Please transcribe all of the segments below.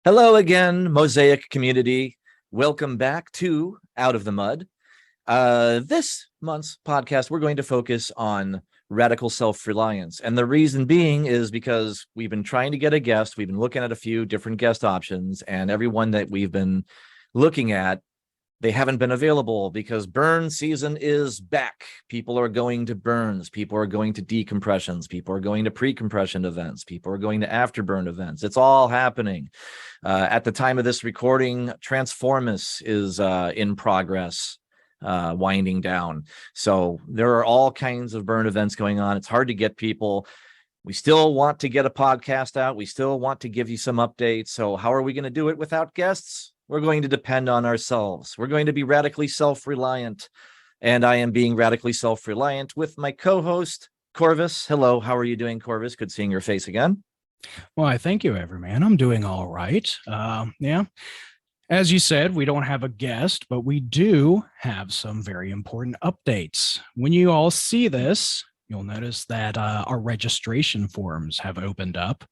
Hello again, Mosaic community. Welcome back to Out of the Mud. This month's podcast, we're going to focus on radical self-reliance. And the reason being is because we've been trying to get a guest. We've been looking at a few different guest options, and everyone that we've been looking at, they haven't been available because burn season is back. People are going to burns. People are going to decompressions. People are going to pre-compression events. People are going to afterburn events. It's all happening. At the time of this recording, Transformus is in progress, winding down. So there are all kinds of burn events going on. It's hard to get people. We still want to get a podcast out. We still want to give you some updates. So how are we going to do it without guests? We're going to depend on ourselves. We're going to be radically self-reliant. And I am being radically self-reliant with my co-host, Corvus. Hello, how are you doing, Corvus? Good seeing your face again. Well, I thank you, Everyman. I'm doing all right. Yeah. As you said, we don't have a guest, but we do have some very important updates. When you all see this, you'll notice that our registration forms have opened up.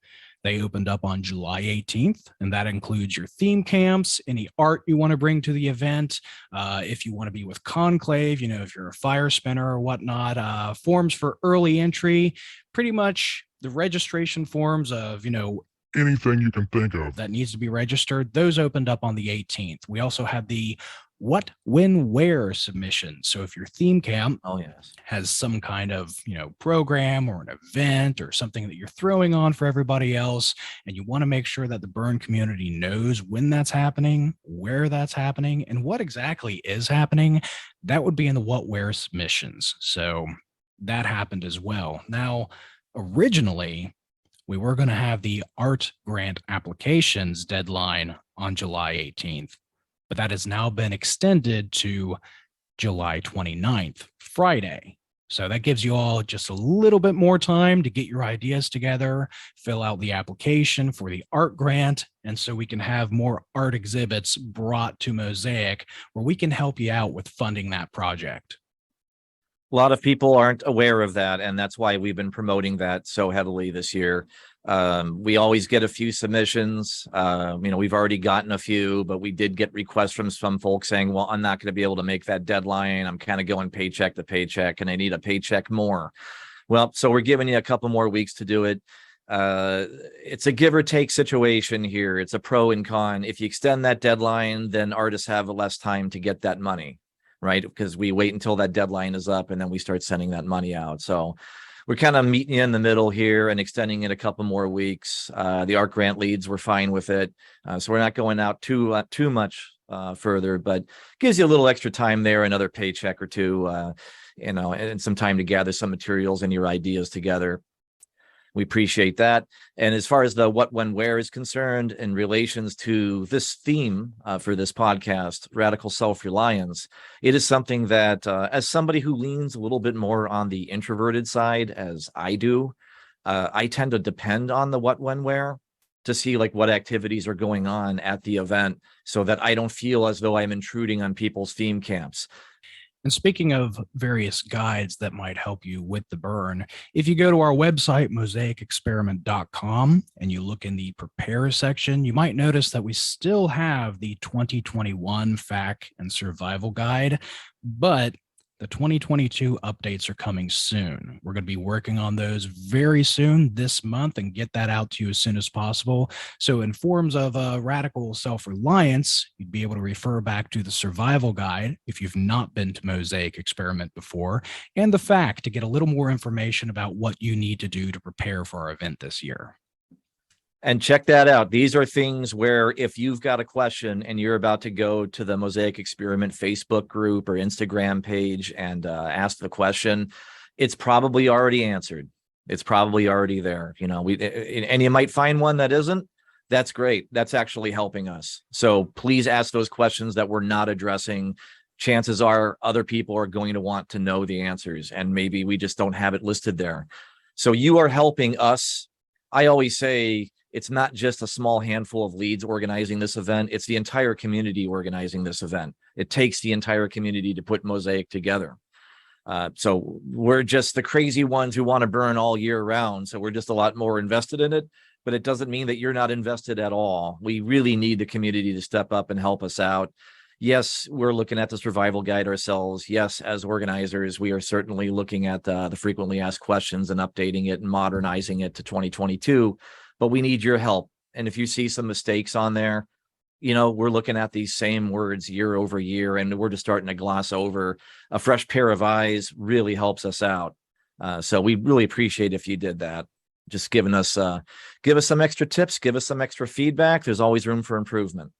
They opened up on July 18th, and that includes your theme camps, any art you want to bring to the event. If you want to be with Conclave, if you're a fire spinner or whatnot, forms for early entry, pretty much the registration forms of, anything you can think of that needs to be registered. Those opened up on the 18th. We also had the what, when, where submission. So if your theme camp has some kind of, program or an event or something that you're throwing on for everybody else, and you want to make sure that the burn community knows when that's happening, where that's happening, and what exactly is happening, that would be in the what, where submissions. So that happened as well. Now, originally, we were going to have the art grant applications deadline on July 18th, but that has now been extended to July 29th, Friday. So that gives you all just a little bit more time to get your ideas together, fill out the application for the art grant, and so we can have more art exhibits brought to Mosaic where we can help you out with funding that project. A lot of people aren't aware of that, and that's why we've been promoting that so heavily this year. We always get a few submissions. We've already gotten a few, but we did get requests from some folks saying, well, I'm not going to be able to make that deadline. I'm kind of going paycheck to paycheck, and I need a paycheck more. Well, so we're giving you a couple more weeks to do it. It's a give or take situation here. It's a pro and con. If you extend that deadline, then artists have less time to get that money, right? Because we wait until that deadline is up and then we start sending that money out. So we're kind of meeting in the middle here and extending it a couple more weeks. The art grant leads, we're fine with it. So we're not going out too much further, but gives you a little extra time there, another paycheck or two, and some time to gather some materials and your ideas together. We appreciate that. And as far as the what, when, where is concerned in relations to this theme for this podcast, radical self-reliance, it is something that as somebody who leans a little bit more on the introverted side, as I do, I tend to depend on the what, when, where to see like what activities are going on at the event so that I don't feel as though I'm intruding on people's theme camps. And speaking of various guides that might help you with the burn, if you go to our website, mosaicexperiment.com, and you look in the prepare section, you might notice that we still have the 2021 FAQ and survival guide, but the 2022 updates are coming soon. We're going to be working on those very soon this month and get that out to you as soon as possible. So in forms of radical self-reliance, you'd be able to refer back to the survival guide if you've not been to Mosaic Experiment before, and the FAQ to get a little more information about what you need to do to prepare for our event this year. And check that out. These are things where if you've got a question and you're about to go to the Mosaic Experiment Facebook group or Instagram page and ask the question, it's probably already answered. It's probably already there. And you might find one that isn't. That's great. That's actually helping us. So please ask those questions that we're not addressing. Chances are other people are going to want to know the answers, and maybe we just don't have it listed there. So you are helping us. I always say, it's not just a small handful of leads organizing this event. It's the entire community organizing this event. It takes the entire community to put Mosaic together. So we're just the crazy ones who want to burn all year round. So we're just a lot more invested in it. but it doesn't mean that you're not invested at all. We really need the community to step up and help us out. Yes, we're looking at the survival guide ourselves. Yes, as organizers, we are certainly looking at the frequently asked questions and updating it and modernizing it to 2022, but we need your help. And if you see some mistakes on there, we're looking at these same words year over year, and we're just starting to gloss over. A fresh pair of eyes really helps us out. So we really appreciate if you did that. Just give us some extra tips, give us some extra feedback. There's always room for improvement.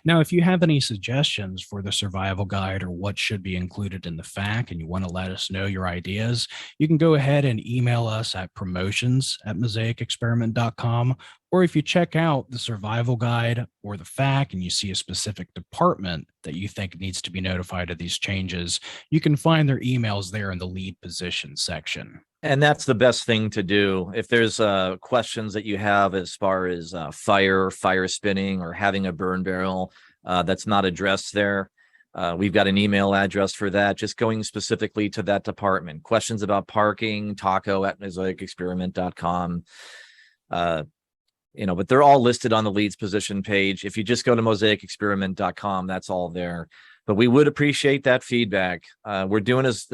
Now, if you have any suggestions for the survival guide or what should be included in the FAQ and you want to let us know your ideas, you can go ahead and email us at promotions@mosaicexperiment.com. Or if you check out the survival guide or the FAQ and you see a specific department that you think needs to be notified of these changes, you can find their emails there in the lead position section. And that's the best thing to do. If there's questions that you have as far as fire spinning, or having a burn barrel that's not addressed there, we've got an email address for that, just going specifically to that department. Questions about parking, taco@mosaicexperiment.com. But they're all listed on the leads position page. If you just go to mosaicexperiment.com, that's all there. But we would appreciate that feedback. We're doing as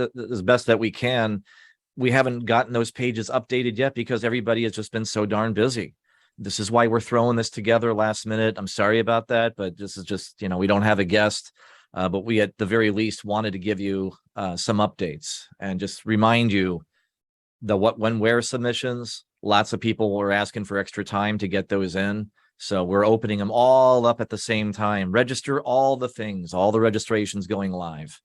best that we can. We haven't gotten those pages updated yet because everybody has just been so darn busy. This is why we're throwing this together last minute. I'm sorry about that, but this is just, we don't have a guest, but we at the very least wanted to give you some updates and just remind you the what, when, where submissions. Lots of people were asking for extra time to get those in. So we're opening them all up at the same time. Register all the things, all the registrations going live.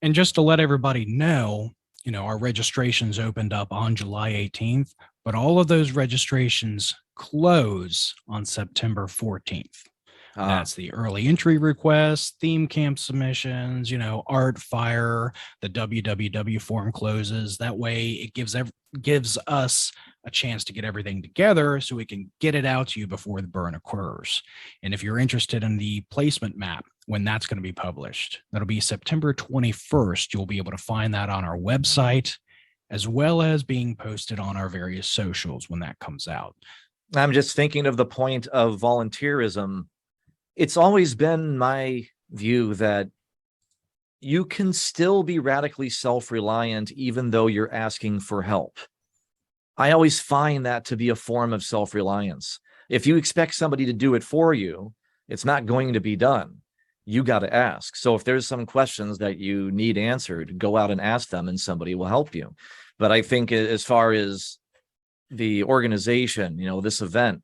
And just to let everybody know, our registrations opened up on July 18th, but all of those registrations close on September 14th. That's the early entry requests, theme camp submissions, art fire, the WWW form closes. That way it gives us a chance to get everything together so we can get it out to you before the burn occurs. And if you're interested in the placement map, when that's going to be published, that'll be September 21st. You'll be able to find that on our website, as well as being posted on our various socials when that comes out. I'm just thinking of the point of volunteerism. It's always been my view that you can still be radically self-reliant even though you're asking for help. I always find that to be a form of self-reliance. If you expect somebody to do it for you, it's not going to be done. You got to ask. So if there's some questions that you need answered, go out and ask them and somebody will help you. But I think as far as the organization, this event,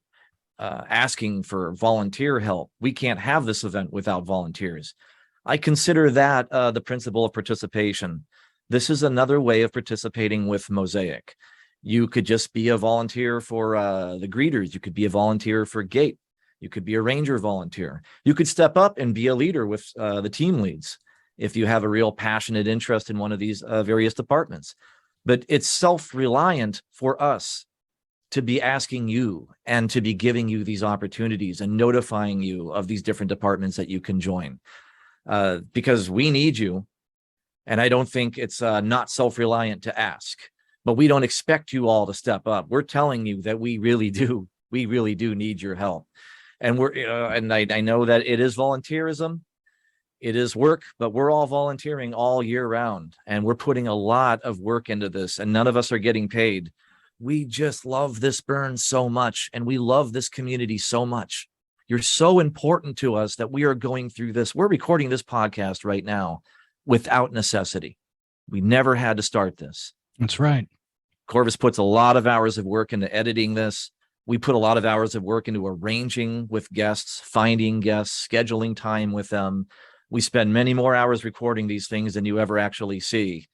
asking for volunteer help, we can't have this event without volunteers. I consider that the principle of participation. This is another way of participating with Mosaic. You could just be a volunteer for the greeters. You could be a volunteer for gate. You could be a ranger volunteer. You could step up and be a leader with the team leads if you have a real passionate interest in one of these various departments. But it's self-reliant for us to be asking you and to be giving you these opportunities and notifying you of these different departments that you can join, because we need you. And I don't think it's not self-reliant to ask, but we don't expect you all to step up. We're telling you that we really do need your help. And I know that it is volunteerism, it is work, but we're all volunteering all year round, and we're putting a lot of work into this, and none of us are getting paid. We just love this burn so much, and we love this community so much. You're so important to us that we are going through this. We're recording this podcast right now without necessity. We never had to start this. That's right. Corvus puts a lot of hours of work into editing this. We put a lot of hours of work into arranging with guests, finding guests, scheduling time with them. We spend many more hours recording these things than you ever actually see,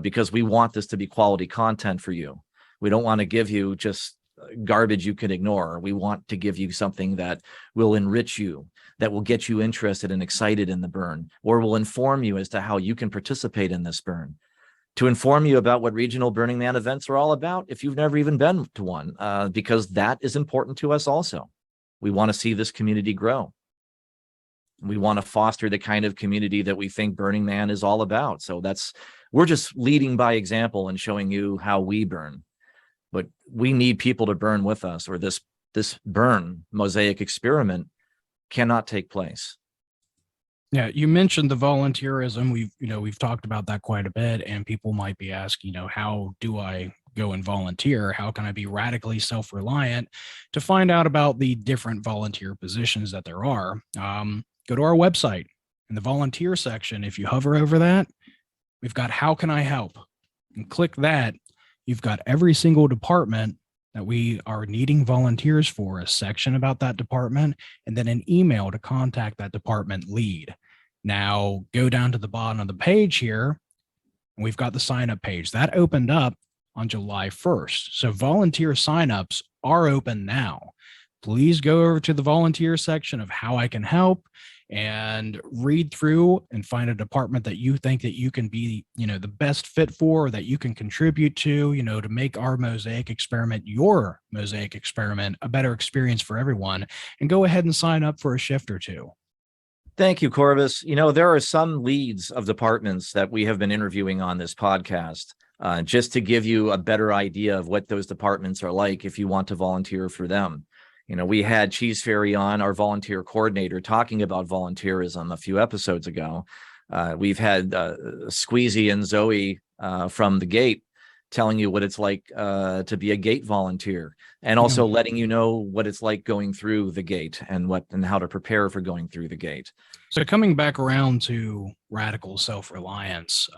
because we want this to be quality content for you. We don't want to give you just garbage you can ignore. We want to give you something that will enrich you, that will get you interested and excited in the burn, or will inform you as to how you can participate in this burn. To inform you about what regional Burning Man events are all about if you've never even been to one, because that is important to us also. We want to see this community grow. We want to foster the kind of community that we think Burning Man is all about. So we're just leading by example and showing you how we burn. but we need people to burn with us, or this burn Mosaic experiment cannot take place. Yeah, you mentioned the volunteerism. We've talked about that quite a bit, and people might be asking, how do I go and volunteer? How can I be radically self-reliant? To find out about the different volunteer positions that there are, go to our website in the volunteer section. If you hover over that, we've got "How can I help?" and click that. You've got every single department that we are needing volunteers for, a section about that department, and then an email to contact that department lead. Now go down to the bottom of the page here, and we've got the sign up page that opened up on July 1st. So volunteer signups are open now. Please go over to the volunteer section of "How I Can Help" and read through and find a department that you think that you can be, the best fit for, or that you can contribute to make our Mosaic experiment, your Mosaic experiment, a better experience for everyone, and go ahead and sign up for a shift or two. Thank you, Corvus. There are some leads of departments that we have been interviewing on this podcast, just to give you a better idea of what those departments are like if you want to volunteer for them. We had Cheese Fairy on, our volunteer coordinator, talking about volunteerism a few episodes ago. We've had Squeezy and Zoe from the Gate telling you what it's like to be a Gate volunteer, and also letting you know what it's like going through the Gate and how to prepare for going through the Gate. So coming back around to radical self-reliance,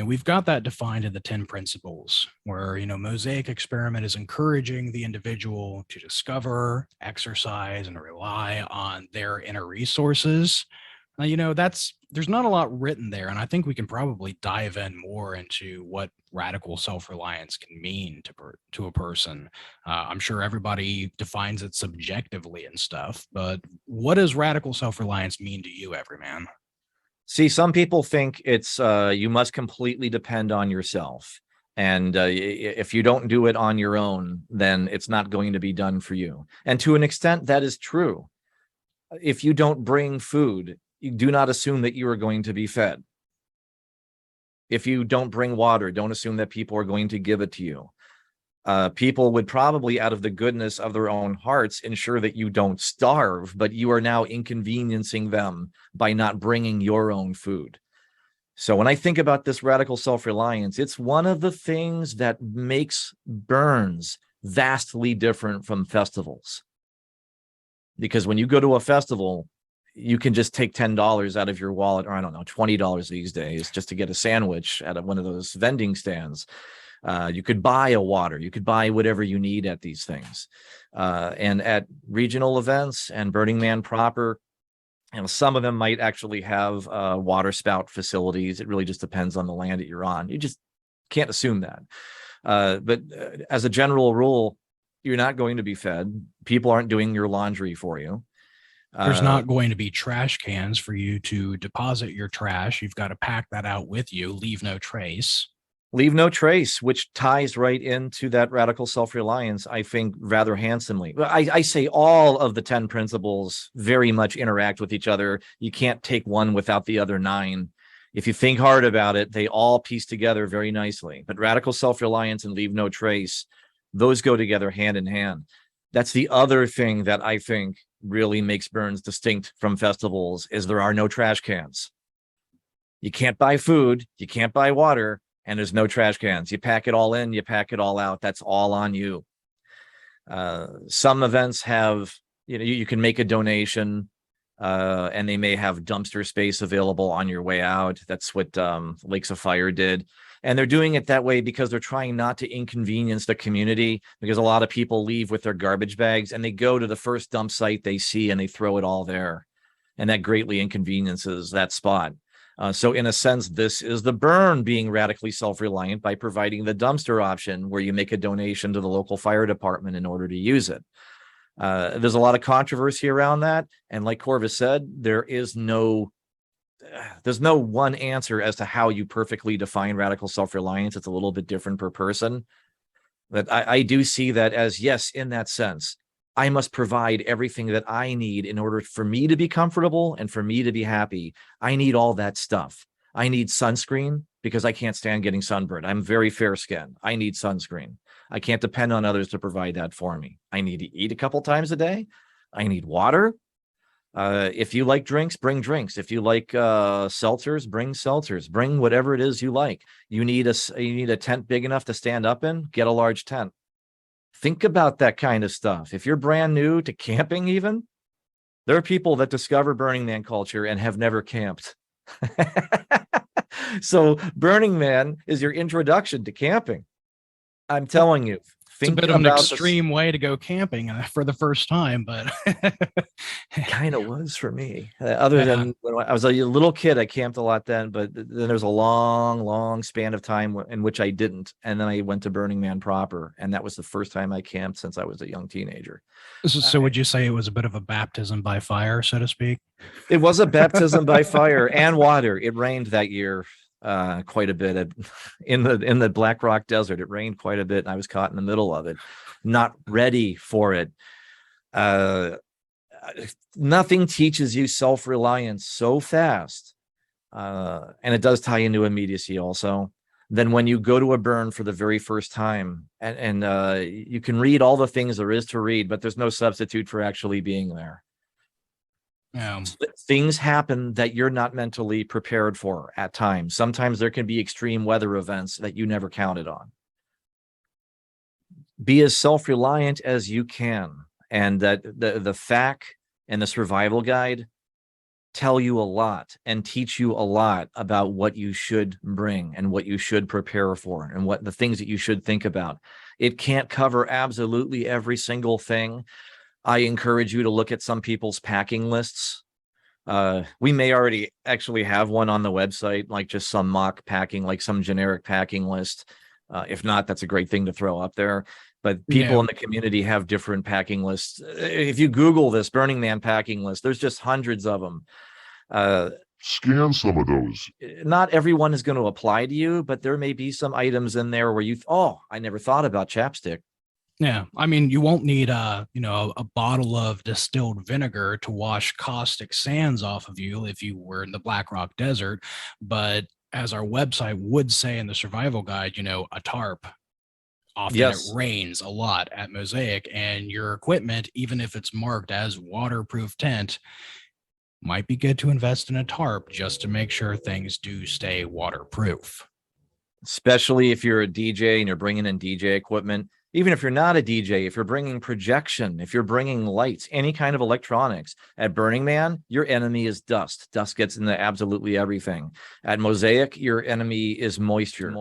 we've got that defined in the 10 principles where, Mosaic experiment is encouraging the individual to discover, exercise, and rely on their inner resources. There's not a lot written there, and I think we can probably dive in more into what radical self-reliance can mean to a person. I'm sure everybody defines it subjectively and stuff, but what does radical self-reliance mean to you, everyman? See, some people think it's you must completely depend on yourself. And if you don't do it on your own, then it's not going to be done for you. And to an extent, that is true. If you don't bring food, you do not assume that you are going to be fed. If you don't bring water, don't assume that people are going to give it to you. People would probably, out of the goodness of their own hearts, ensure that you don't starve, but you are now inconveniencing them by not bringing your own food. So when I think about this radical self-reliance, it's one of the things that makes burns vastly different from festivals. Because when you go to a festival, you can just take $10 out of your wallet, or I don't know, $20 these days, just to get a sandwich at one of those vending stands. You could buy a water, you could buy whatever you need at these things. And at regional events and Burning Man proper, some of them might actually have water spout facilities. It really just depends on the land that you're on. You just can't assume that. But as a general rule, you're not going to be fed. People aren't doing your laundry for you. There's not going to be trash cans for you to deposit your trash. You've got to pack that out with you. Leave no trace. Leave no trace, which ties right into that radical self-reliance, I think, rather handsomely. I say all of the 10 principles very much interact with each other. You can't take one without the other 9. If you think hard about it, they all piece together very nicely. But radical self-reliance and leave no trace, those go together hand in hand. That's the other thing that I think really makes burns distinct from festivals, is there are no trash cans. You can't buy food, you can't buy water, and there's no trash cans. You pack it all in, you pack it all out. That's all on you. Some events have, you can make a donation, and they may have dumpster space available on your way out. That's what Lakes of Fire did. And they're doing it that way because they're trying not to inconvenience the community, because a lot of people leave with their garbage bags and they go to the first dump site they see and they throw it all there. And that greatly inconveniences that spot. So in a sense, this is the burn being radically self-reliant by providing the dumpster option where you make a donation to the local fire department in order to use it. There's a lot of controversy around that. And like Corvus said, there's no one answer as to how you perfectly define radical self-reliance. It's a little bit different per person. But I do see that as, yes, in that sense, I must provide everything that I need in order for me to be comfortable and for me to be happy. I need all that stuff. I need sunscreen because I can't stand getting sunburned. I'm very fair skinned. I need sunscreen. I can't depend on others to provide that for me. I need to eat a couple times a day. I need water. If you like drinks, bring drinks. If you like seltzers, bring seltzers. Bring whatever it is you like. You need a tent big enough to stand up in. Get a large tent. Think about that kind of stuff. If you're brand new to camping, even there are people that discover Burning Man culture and have never camped. So Burning Man is your introduction to camping. I'm telling you. It's a bit of an extreme way to go camping for the first time, but kind of was for me. Other than when I was a little kid, I camped a lot then, but then there's a long span of time in which I didn't. And then I went to Burning Man proper. And that was the first time I camped since I was a young teenager. So would you say it was a bit of a baptism by fire, so to speak? It was a baptism by fire and water. It rained that year. Quite a bit in the Black Rock Desert. It rained quite a bit, and I was caught in the middle of it, not ready for it. Nothing teaches you self-reliance so fast, and it does tie into immediacy also. Then when you go to a burn for the very first time, and you can read all the things there is to read, but there's no substitute for actually being there. Things happen that you're not mentally prepared for at times. Sometimes there can be extreme weather events that you never counted on. Be as self-reliant as you can. And that the FAQ and the survival guide tell you a lot and teach you a lot about what you should bring and what you should prepare for and what the things that you should think about. It can't cover absolutely every single thing. I encourage you to look at some people's packing lists. We may already actually have one on the website, like just some mock packing, like some generic packing list. If not, that's a great thing to throw up there. But people in the community have different packing lists. If you Google this Burning Man packing list, there's just hundreds of them. Scan some of those. Not everyone is going to apply to you, but there may be some items in there where I never thought about chapstick. Yeah, I mean, you won't need a bottle of distilled vinegar to wash caustic sands off of you if you were in the Black Rock Desert. But as our website would say in the survival guide, a tarp. Often it rains a lot at Mosaic, and your equipment, even if it's marked as waterproof tent, might be good to invest in a tarp just to make sure things do stay waterproof. Especially if you're a DJ and you're bringing in DJ equipment. Even if you're not a DJ, if you're bringing projection, if you're bringing lights, any kind of electronics, at Burning Man, your enemy is dust. Dust gets into absolutely everything. At Mosaic, your enemy is moisture.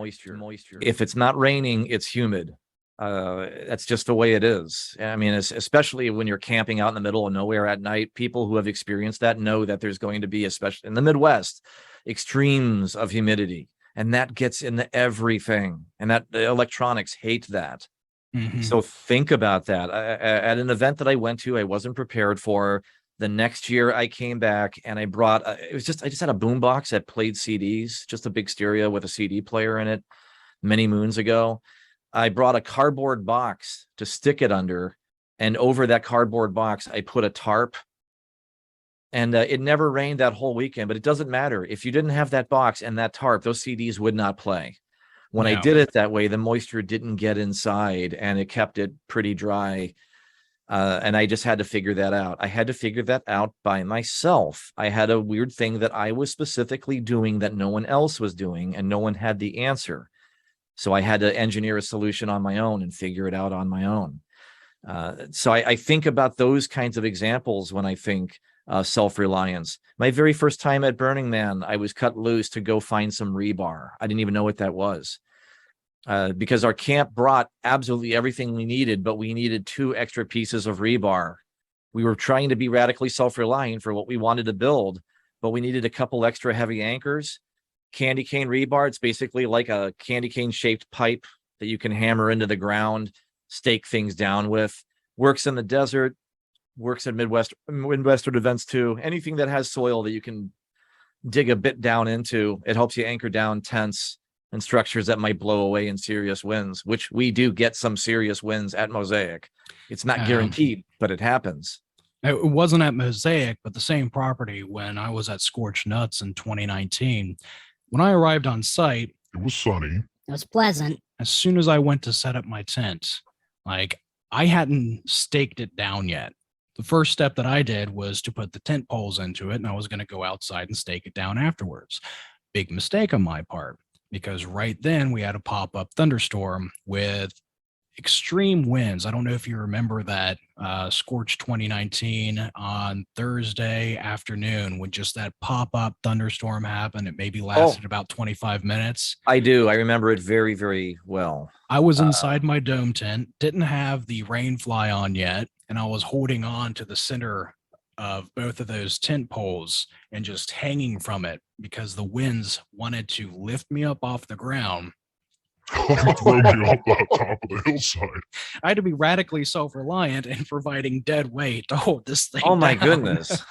If it's not raining, it's humid. That's just the way it is. I mean, especially when you're camping out in the middle of nowhere at night, people who have experienced that know that there's going to be, especially in the Midwest, extremes of humidity. And that gets into everything. And that the electronics hate that. Mm-hmm. So think about that. At an event that I went to, I wasn't prepared for. The next year I came back and I brought, I just had a boombox that played CDs, just a big stereo with a CD player in it many moons ago. I brought a cardboard box to stick it under, and over that cardboard box, I put a tarp. And it never rained that whole weekend, but it doesn't matter. If you didn't have that box and that tarp, those CDs would not play. When I did it that way, the moisture didn't get inside and it kept it pretty dry. And I just had to figure that out. I had to figure that out by myself. I had a weird thing that I was specifically doing that no one else was doing, and no one had the answer. So I had to engineer a solution on my own and figure it out on my own. So I think about those kinds of examples when I think self-reliance. My very first time at Burning Man, I was cut loose to go find some rebar. I didn't even know what that was. Because our camp brought absolutely everything we needed, but we needed 2 extra pieces of rebar. We were trying to be radically self-reliant for what we wanted to build, but we needed a couple extra heavy anchors. Candy cane rebar, it's basically like a candy cane shaped pipe that you can hammer into the ground, stake things down with. Works in the desert, works at Midwestern events too. Anything that has soil that you can dig a bit down into, it helps you anchor down tents and structures that might blow away in serious winds, which we do get some serious winds at Mosaic. It's not guaranteed, but it happens. It wasn't at Mosaic, but the same property when I was at Scorched Nuts in 2019. When I arrived on site, It was sunny. It was pleasant. as soon as I went to set up my tent, like I hadn't staked it down yet. The first step that I did was to put the tent poles into it, and I was going to go outside and stake it down afterwards. Big mistake on my part, because right then we had a pop-up thunderstorm with extreme winds. I don't know if you remember that Scorch 2019 on Thursday afternoon when just that pop-up thunderstorm happened. It maybe lasted about 25 minutes. I do. I remember it very, very well. I was inside my dome tent, didn't have the rain fly on yet, and I was holding on to the center of both of those tent poles and just hanging from it because the winds wanted to lift me up off the ground. Throw me off the top of the hillside. I had to be radically self-reliant in providing dead weight to hold this thing Oh my down. goodness.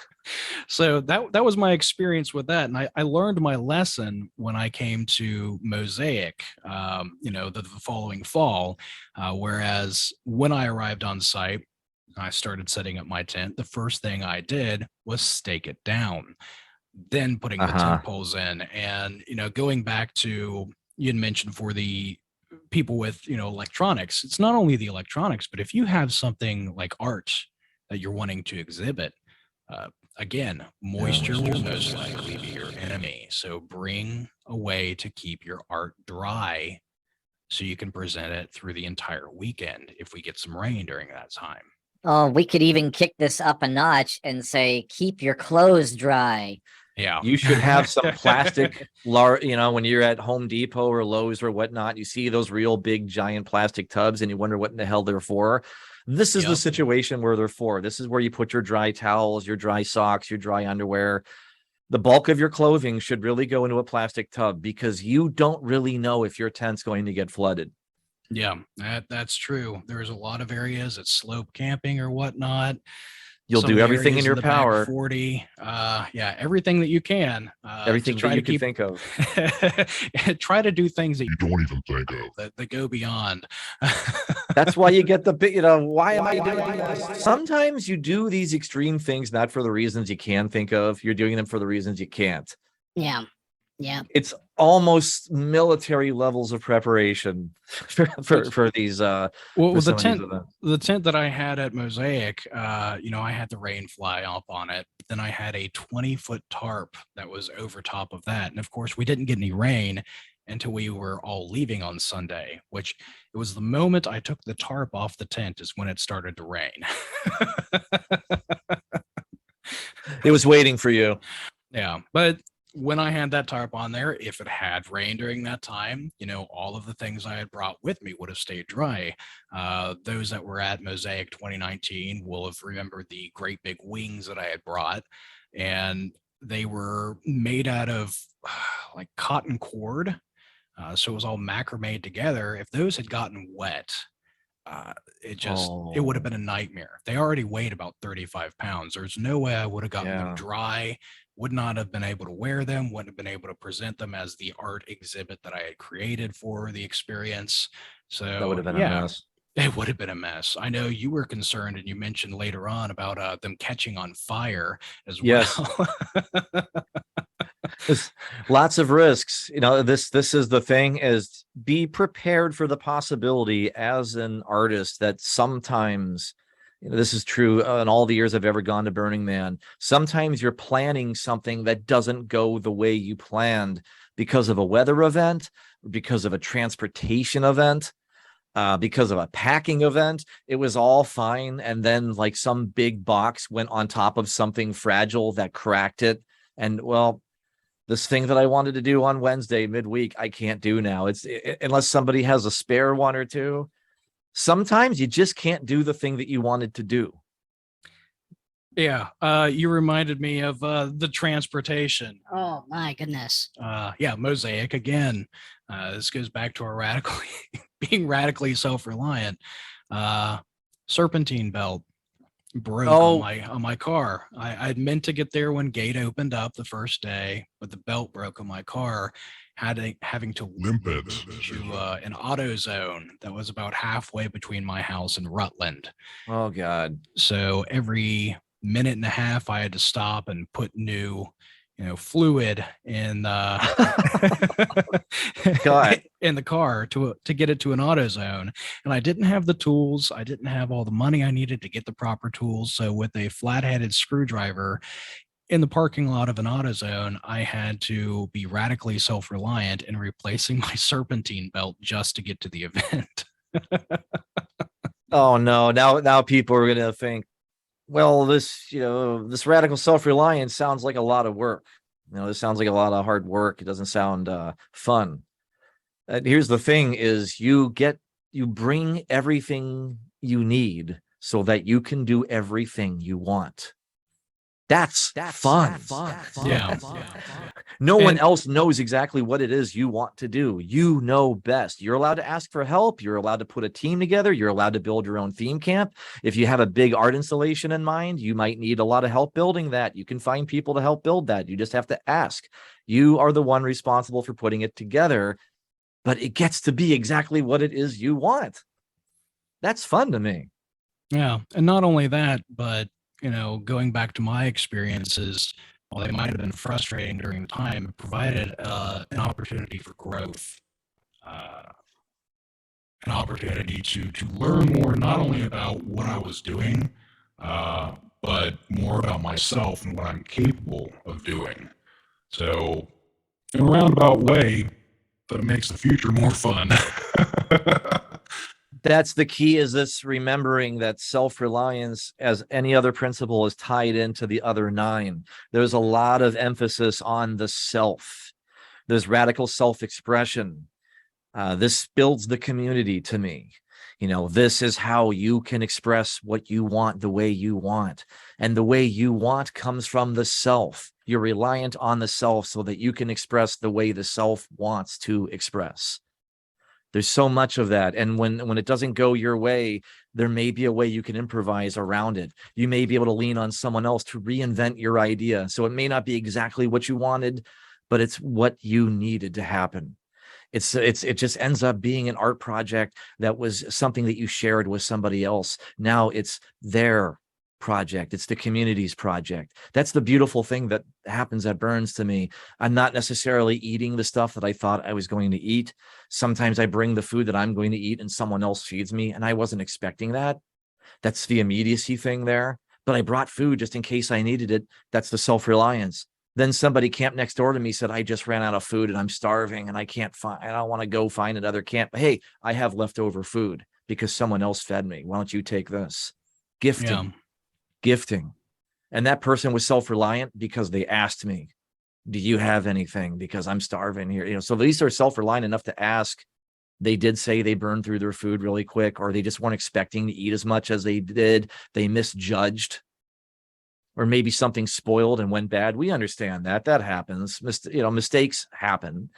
So that was my experience with that. And I learned my lesson when I came to Mosaic, the following fall. Whereas when I arrived on site, I started setting up my tent. The first thing I did was stake it down, then putting the tent poles in. And, going back to, you had mentioned for the people with, electronics, it's not only the electronics, but if you have something like art that you're wanting to exhibit, again, moisture will most likely be your enemy. So bring a way to keep your art dry so you can present it through the entire weekend if we get some rain during that time. Oh, we could even kick this up a notch and say, keep your clothes dry. Yeah. You should have some plastic, when you're at Home Depot or Lowe's or whatnot, you see those real big giant plastic tubs and you wonder what in the hell they're for. This is the situation where they're for. This is where you put your dry towels, your dry socks, your dry underwear. The bulk of your clothing should really go into a plastic tub because you don't really know if your tent's going to get flooded. Yeah, that's true. There's a lot of areas at slope camping or whatnot. You'll do everything in your power. 40. Everything that you can. Everything that you can think of. Try to do things that You don't even think of. that go beyond. That's why you get the bit, why am I doing this? Sometimes you do these extreme things not for the reasons you can think of. You're doing them for the reasons you can't. Yeah. Yeah. It's almost military levels of preparation for these the tent that I had at Mosaic, I had the rain fly up on it, but then I had a 20-foot tarp that was over top of that. And of course we didn't get any rain until we were all leaving on Sunday, which it was the moment I took the tarp off the tent is when it started to rain. It was waiting for you. Yeah, but when I had that tarp on there, if it had rained during that time, all of the things I had brought with me would have stayed dry. Those that were at Mosaic 2019 will have remembered the great big wings that I had brought, and they were made out of like cotton cord. So it was all macrame together. If those had gotten wet, it would have been a nightmare. They already weighed about 35 pounds. There's no way I would have gotten them dry, would not have been able to wear them, wouldn't have been able to present them as the art exhibit that I had created for the experience. So that would have been a mess. It would have been a mess. I know you were concerned, and you mentioned later on about them catching on fire as well. There's lots of risks. This is the thing, is be prepared for the possibility as an artist that sometimes, this is true in all the years I've ever gone to Burning Man. Sometimes you're planning something that doesn't go the way you planned because of a weather event, because of a transportation event, because of a packing event. It was all fine. And then like some big box went on top of something fragile that cracked it. And this thing that I wanted to do on Wednesday midweek, I can't do now. Unless somebody has a spare one or two. Sometimes you just can't do the thing that you wanted to do. Yeah, you reminded me of the transportation. Oh my goodness. Mosaic again. This goes back to our being radically self-reliant. Serpentine belt broke on my car. I'd meant to get there when gate opened up the first day, but the belt broke on my car. Having to limp it to an auto zone that was about halfway between my house and Rutland. Oh God. So every minute and a half I had to stop and put new fluid in God. in the car to get it to an AutoZone, and I didn't have the tools. I didn't have all the money I needed to get the proper tools. So with a flat-headed screwdriver in the parking lot of an AutoZone, I had to be radically self-reliant in replacing my serpentine belt just to get to the event. Oh no, now people are gonna think, well, this radical self-reliance sounds like a lot of work. This sounds like a lot of hard work. It doesn't sound fun. Here's the thing: is you bring everything you need so that you can do everything you want. That's fun. Yeah. No one And- else knows exactly what it is you want to do. You know best. You're allowed to ask for help. You're allowed to put a team together. You're allowed to build your own theme camp. If you have a big art installation in mind, you might need a lot of help building that. You can find people to help build that. You just have to ask. You are the one responsible for putting it together, but it gets to be exactly what it is you want. That's fun to me. Yeah. And not only that, but, going back to my experiences, while they might have been frustrating during the time, it provided an opportunity for growth, an opportunity to learn more, not only about what I was doing, but more about myself and what I'm capable of doing. So, in a roundabout way, that makes the future more fun. That's the key, is this remembering that self-reliance, as any other principle, is tied into the other 9. There's a lot of emphasis on the self. There's radical self-expression. This builds the community to me. This is how you can express what you want the way you want. And the way you want comes from the self. You're reliant on the self so that you can express the way the self wants to express. There's so much of that. And when it doesn't go your way, there may be a way you can improvise around it. You may be able to lean on someone else to reinvent your idea. So it may not be exactly what you wanted, but it's what you needed to happen. It just ends up being an art project that was something that you shared with somebody else. Now it's their project. It's the community's project. That's the beautiful thing that happens at Burns to me. I'm not necessarily eating the stuff that I thought I was going to eat. Sometimes I bring the food that I'm going to eat and someone else feeds me, and I wasn't expecting that. That's the immediacy thing there. But I brought food just in case I needed it. That's the self-reliance. Then somebody camped next door to me said, I just ran out of food and I'm starving and I don't want to go find another camp. Hey, I have leftover food because someone else fed me. Why don't you take this? Gifting. And that person was self-reliant because they asked me, do you have anything? Because I'm starving here. So these are self-reliant enough to ask. They did say they burned through their food really quick, or they just weren't expecting to eat as much as they did. They misjudged. Or maybe something spoiled and went bad. We understand that happens. Mistakes happen,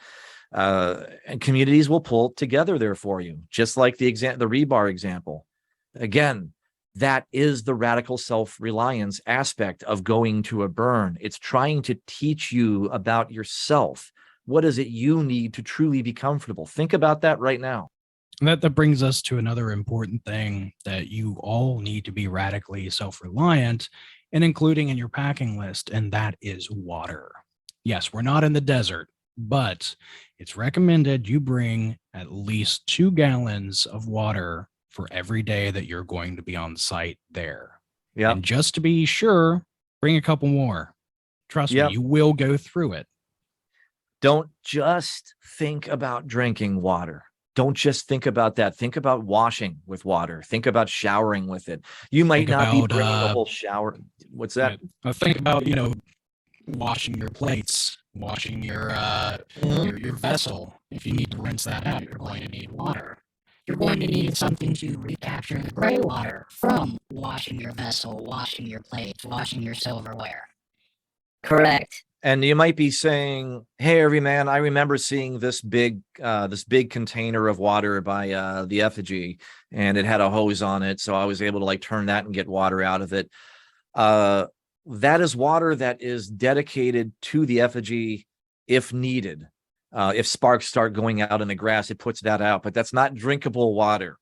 and communities will pull together there for you. Just like the rebar example. Again, that is the radical self-reliance aspect of going to a burn. It's trying to teach you about yourself. What is it you need to truly be comfortable? Think about that right now. That brings us to another important thing that you all need to be radically self-reliant and including in your packing list, and that is water. Yes, we're not in the desert, but it's recommended you bring at least 2 gallons of water for every day that you're going to be on site there. Yeah. And just to be sure, bring a couple more. Trust me, you will go through it. Don't just think about drinking water. Don't just think about that. Think about washing with water. Think about showering with it. You might not be bringing the whole shower. What's that? Think about, washing your plates, washing your vessel. If you need to rinse that out, you're going to need water. You're going to need something to recapture the gray water from washing your vessel, washing your plates, washing your silverware. Correct. And you might be saying, hey, everyman, I remember seeing this big container of water by the effigy, and it had a hose on it. So I was able to turn that and get water out of it. That is water that is dedicated to the effigy if needed. If sparks start going out in the grass, it puts that out, but that's not drinkable water.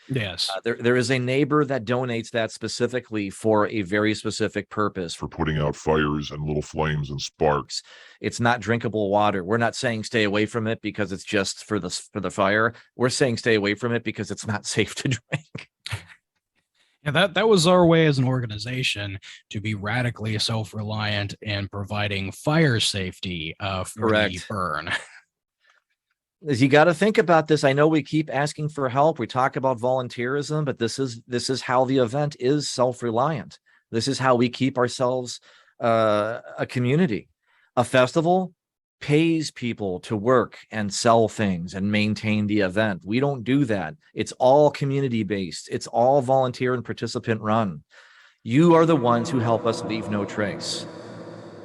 Yes. There is a neighbor that donates that specifically for a very specific purpose. For putting out fires and little flames and sparks. It's not drinkable water. We're not saying stay away from it because it's just for the fire. We're saying stay away from it because it's not safe to drink. Yeah, that was our way as an organization to be radically self-reliant in providing fire safety for the Correct. burn. Is you got to think about this. I know we keep asking for help. We talk about volunteerism, but this is how the event is self-reliant. This is how we keep ourselves a community. A festival pays people to work and sell things and maintain the event. We don't do that. It's all community based. It's all volunteer and participant run. You are the ones who help us leave no trace.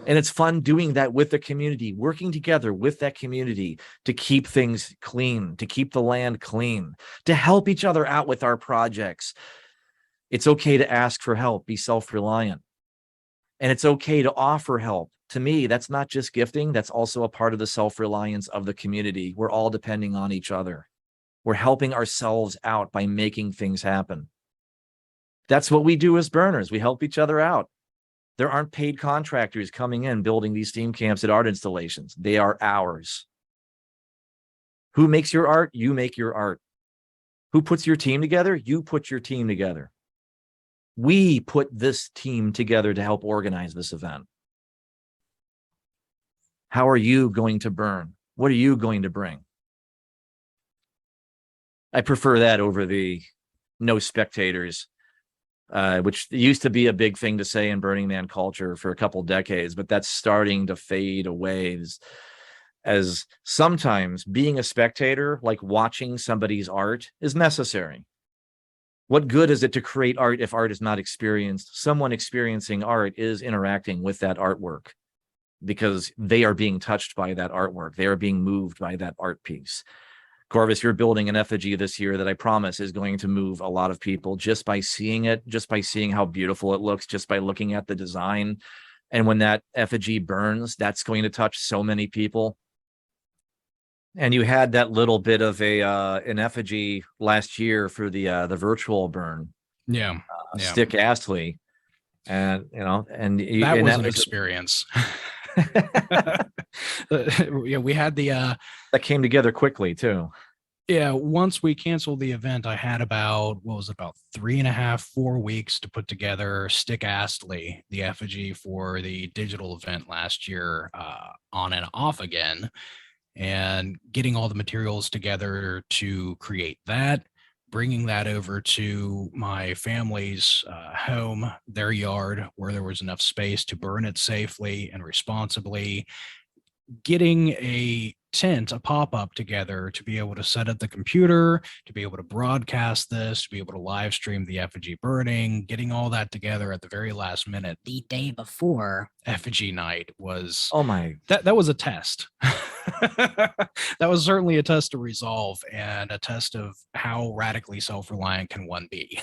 And it's fun doing that with the community, working together with that community to keep things clean, to keep the land clean, to help each other out with our projects. It's okay to ask for help, be self-reliant. And it's okay to offer help. To me, that's not just gifting. That's also a part of the self-reliance of the community. We're all depending on each other. We're helping ourselves out by making things happen. That's what we do as burners. We help each other out. There aren't paid contractors coming in building these theme camps at art installations. They are ours. Who makes your art? You make your art. Who puts your team together? You put your team together. We put this team together to help organize this event. How are you going to burn? What are you going to bring? I prefer that over the no spectators, which used to be a big thing to say in Burning Man culture for a couple decades, but that's starting to fade away as sometimes being a spectator, like watching somebody's art, is necessary. What good is it to create art if art is not experienced? Someone experiencing art is interacting with that artwork because they are being touched by that artwork. They are being moved by that art piece. Corvus, you're building an effigy this year that I promise is going to move a lot of people just by seeing it, just by seeing how beautiful it looks, just by looking at the design. And when that effigy burns, that's going to touch so many people. And you had that little bit of an effigy last year for the virtual burn. Yeah. Stick Astley. And, that was an experience. Yeah, we had the that came together quickly too. Yeah, once we canceled the event, I had about 3.5, 4 weeks to put together Stick Astley, the effigy for the digital event last year, on and off again, and getting all the materials together to create that, bringing that over to my family's home, their yard, where there was enough space to burn it safely and responsibly, getting a tent, a pop-up together to be able to set up the computer, to be able to broadcast this, to be able to live stream the effigy burning, getting all that together at the very last minute. The day before effigy night was, that was a test. That was certainly a test to resolve and a test of how radically self-reliant can one be.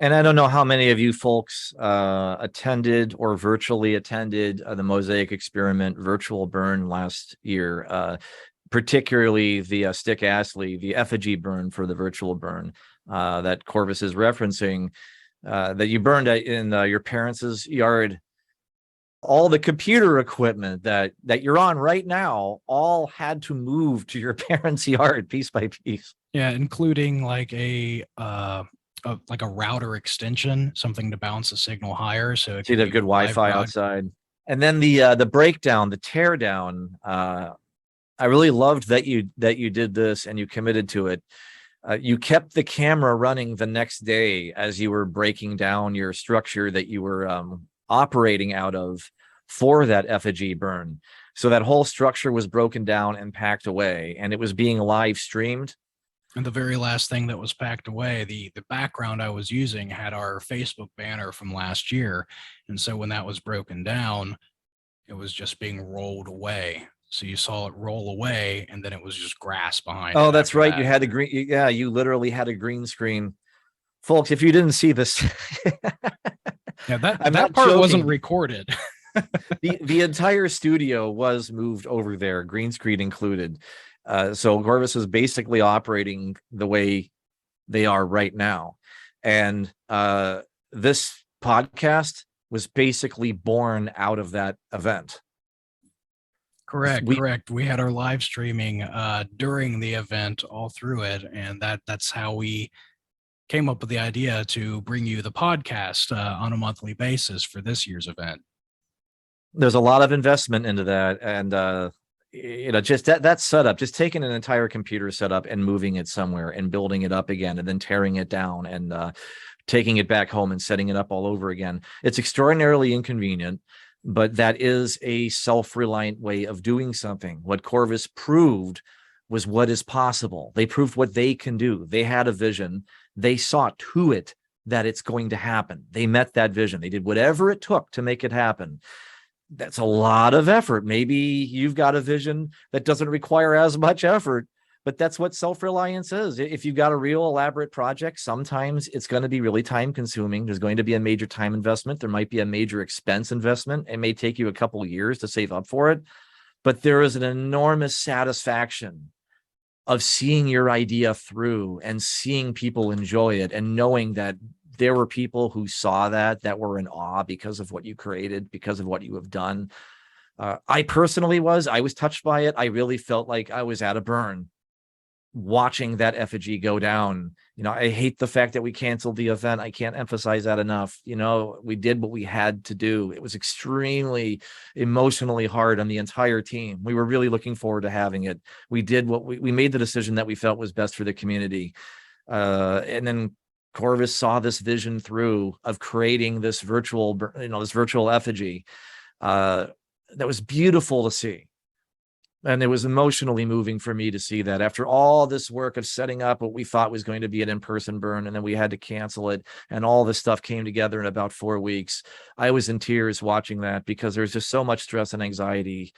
And I don't know how many of you folks attended or virtually attended the Mosaic Experiment virtual burn last year, particularly the Stick Astley, the effigy burn for the virtual burn that Corvus is referencing, that you burned in your parents' yard. All the computer equipment that you're on right now all had to move to your parents' yard piece by piece. Yeah, including like a router extension, something to bounce the signal higher, so it you'd have good Wi-Fi outside. And then the breakdown, the tear down. I really loved that you did this and you committed to it. You kept the camera running the next day as you were breaking down your structure that you were operating out of for that effigy burn. So that whole structure was broken down and packed away, and it was being live streamed. And the very last thing that was packed away, the background I was using had our Facebook banner from last year. And so when that was broken down, it was just being rolled away. So you saw it roll away, and then it was just grass behind. Oh, that's right. You had a green. Yeah, you literally had a green screen. Folks, if you didn't see this. Yeah, that part wasn't recorded. The entire studio was moved over there, green screen included. So Corvus was basically operating the way they are right now. And this podcast was basically born out of that event. Correct. We had our live streaming during the event, all through it, and that's how we came up with the idea to bring you the podcast on a monthly basis for this year's event. There's a lot of investment into that, and just that setup, just taking an entire computer setup and moving it somewhere and building it up again, and then tearing it down and taking it back home and setting it up all over again. It's extraordinarily inconvenient, but that is a self-reliant way of doing something. What Corvus proved was what is possible. They proved what they can do. They had a vision. They saw to it that it's going to happen. They met that vision. They did whatever it took to make it happen. That's a lot of effort. Maybe you've got a vision that doesn't require as much effort, but that's what self-reliance is. If you've got a real elaborate project, sometimes it's going to be really time consuming. There's going to be a major time investment. There might be a major expense investment. It may take you a couple of years to save up for it, but there is an enormous satisfaction of seeing your idea through and seeing people enjoy it, and knowing that there were people who saw that were in awe because of what you created, because of what you have done. I personally I was touched by it. I really felt like I was at a burn watching that effigy go down. I hate the fact that we canceled the event. I can't emphasize that enough. We did what we had to do. It was extremely emotionally hard on the entire team. We were really looking forward to having it. We did what we made the decision that we felt was best for the community. And then Corvus saw this vision through of creating this virtual effigy. That was beautiful to see. And it was emotionally moving for me to see that after all this work of setting up what we thought was going to be an in-person burn, and then we had to cancel it, and all this stuff came together in about 4 weeks. I was in tears watching that, because there's just so much stress and anxiety.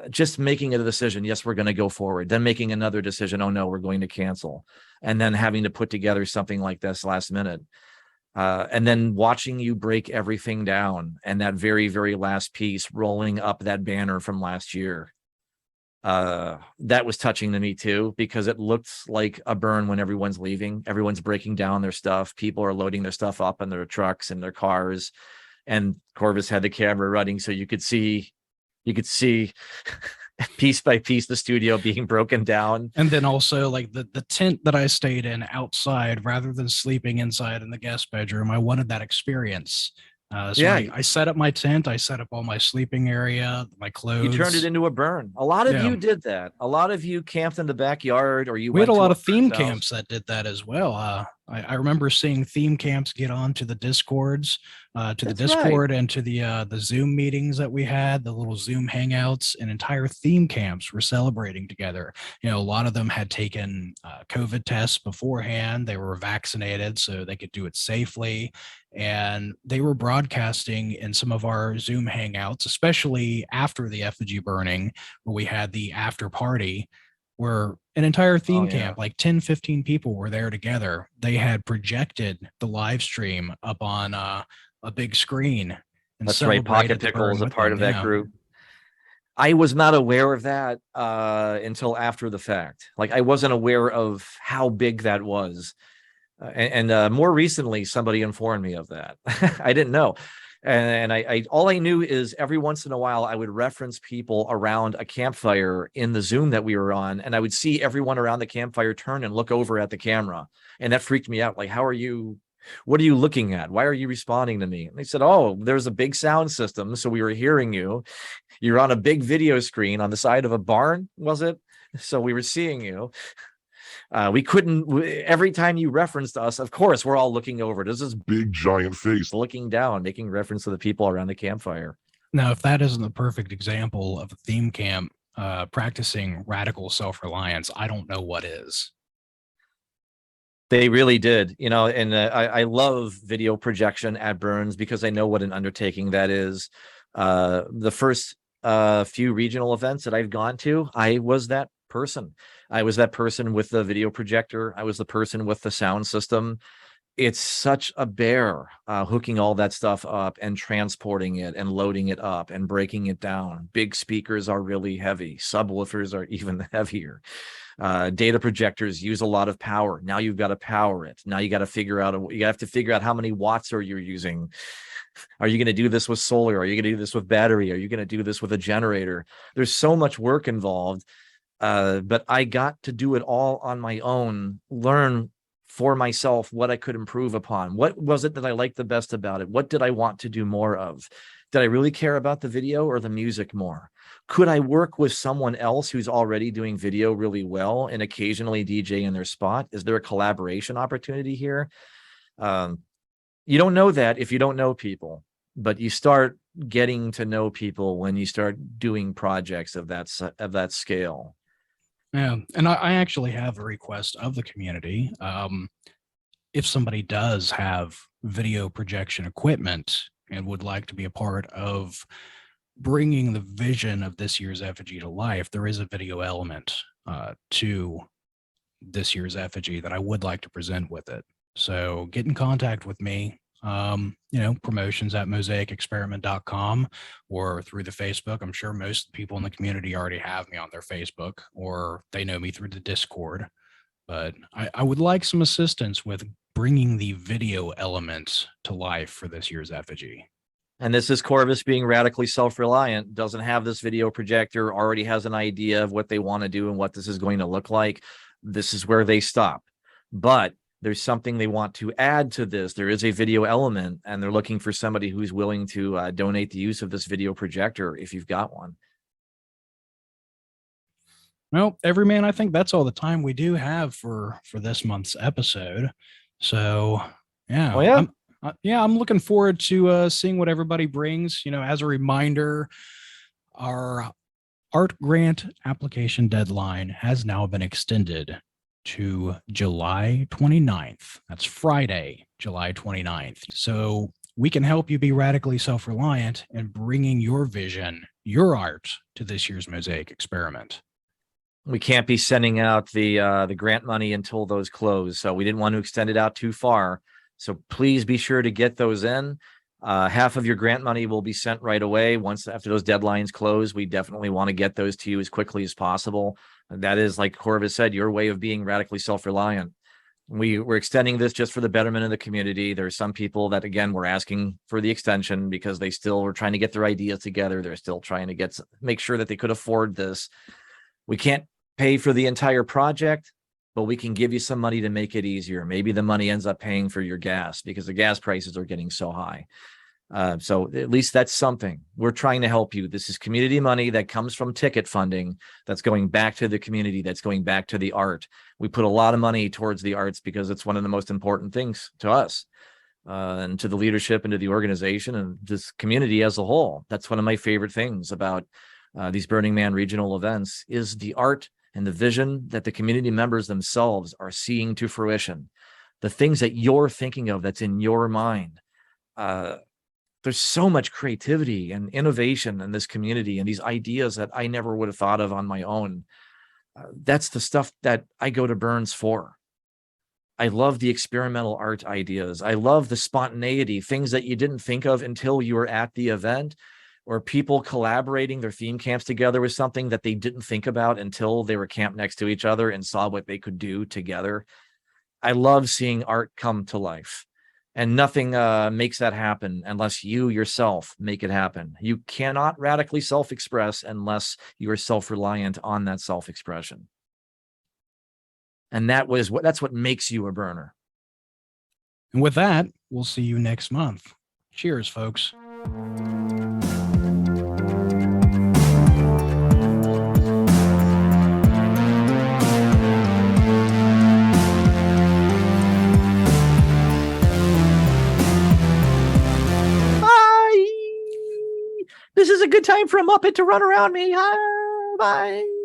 Just making a decision, yes, we're going to go forward, then making another decision, oh no, we're going to cancel, and then having to put together something like this last minute. And then watching you break everything down, and that very, very last piece rolling up that banner from last year. That was touching to me too, because it looked like a burn when everyone's leaving. Everyone's breaking down their stuff. People are loading their stuff up in their trucks and their cars. And Corvus had the camera running, so you could see piece by piece the studio being broken down. And then also like the tent that I stayed in outside, rather than sleeping inside in the guest bedroom, I wanted that experience. I set up my tent. I set up all my sleeping area, my clothes. You turned it into a burn. A lot of you did that. A lot of you camped in the backyard, or we had a lot of theme camps that did that as well. I remember seeing theme camps get on to the Discords, and to the Zoom meetings that we had, the little Zoom hangouts, and entire theme camps were celebrating together. A lot of them had taken COVID tests beforehand. They were vaccinated so they could do it safely. And they were broadcasting in some of our Zoom hangouts, especially after the effigy burning, where we had the after party, where an entire theme camp, like 10, 15 people were there together. They had projected the live stream up on a big screen. And that's right. Pocket Pickle was a part of that group. I was not aware of that until after the fact. Like, I wasn't aware of how big that was. And more recently, somebody informed me of that. I didn't know. And I all I knew is every once in a while, I would reference people around a campfire in the Zoom that we were on, and I would see everyone around the campfire turn and look over at the camera. And that freaked me out. Like, what are you looking at? Why are you responding to me? And they said, oh, there's a big sound system, so we were hearing you. You're on a big video screen on the side of a barn, was it? So we were seeing you. We couldn't, every time you referenced us, of course, we're all looking over. There's this big giant face looking down, making reference to the people around the campfire. Now, if that isn't the perfect example of a theme camp practicing radical self-reliance, I don't know what is. They really did, and I love video projection at burns, because I know what an undertaking that is. The first few regional events that I've gone to, I was that person. I was that person with the video projector. I was the person with the sound system. It's such a bear hooking all that stuff up and transporting it and loading it up and breaking it down. Big speakers are really heavy. Subwoofers are even heavier. Data projectors use a lot of power. Now you've got to power it. Now you have to figure out how many watts are you using. Are you going to do this with solar? Are you going to do this with battery? Are you going to do this with a generator? There's so much work involved. But I got to do it all on my own, learn for myself what I could improve upon. What was it that I liked the best about it? What did I want to do more of? Did I really care about the video or the music more? Could I work with someone else who's already doing video really well and occasionally DJ in their spot? Is there a collaboration opportunity here? You don't know that if you don't know people, but you start getting to know people when you start doing projects of that scale. Yeah, and I actually have a request of the community. If somebody does have video projection equipment and would like to be a part of bringing the vision of this year's effigy to life, there is a video element to this year's effigy that I would like to present with it. So get in contact with me. Promotions at mosaicexperiment.com or through the Facebook. I'm sure most people in the community already have me on their Facebook, or they know me through the Discord. But I would like some assistance with bringing the video element to life for this year's effigy. And this is Corvus being radically self-reliant, doesn't have this video projector, already has an idea of what they want to do and what this is going to look like. This is where they stop. But there's something they want to add to this. There is a video element, and they're looking for somebody who's willing to donate the use of this video projector if you've got one. Well, Everyman, I think that's all the time we do have for this month's episode. So, yeah. Oh, yeah? I'm looking forward to seeing what everybody brings. As a reminder, our art grant application deadline has now been extended to July 29th. That's Friday, July 29th. So we can help you be radically self-reliant in bringing your vision, your art to this year's Mosaic experiment. We can't be sending out the grant money until those close. So we didn't want to extend it out too far. So please be sure to get those in. Half of your grant money will be sent right away. Once after those deadlines close, we definitely want to get those to you as quickly as possible. That is, like Corvus said, your way of being radically self-reliant. We're extending this just for the betterment of the community. There's some people that, again, were asking for the extension because they still were trying to get their ideas together. They're still trying to make sure that they could afford this. We can't pay for the entire project, but we can give you some money to make it easier. Maybe the money ends up paying for your gas because the gas prices are getting so high. So at least that's something. We're trying to help you. This is community money that comes from ticket funding that's going back to the community, that's going back to the art. We put a lot of money towards the arts because it's one of the most important things to us and to the leadership and to the organization and this community as a whole. That's one of my favorite things about these Burning Man regional events is the art and the vision that the community members themselves are seeing to fruition. The things that you're thinking of that's in your mind. There's so much creativity and innovation in this community and these ideas that I never would have thought of on my own. That's the stuff that I go to Burns for. I love the experimental art ideas. I love the spontaneity, things that you didn't think of until you were at the event, or people collaborating their theme camps together with something that they didn't think about until they were camped next to each other and saw what they could do together. I love seeing art come to life. And nothing makes that happen unless you yourself make it happen. You cannot radically self-express unless you are self-reliant on that self-expression. And that's what makes you a burner. And with that, we'll see you next month. Cheers, folks. This is a good time for a Muppet to run around me. Bye.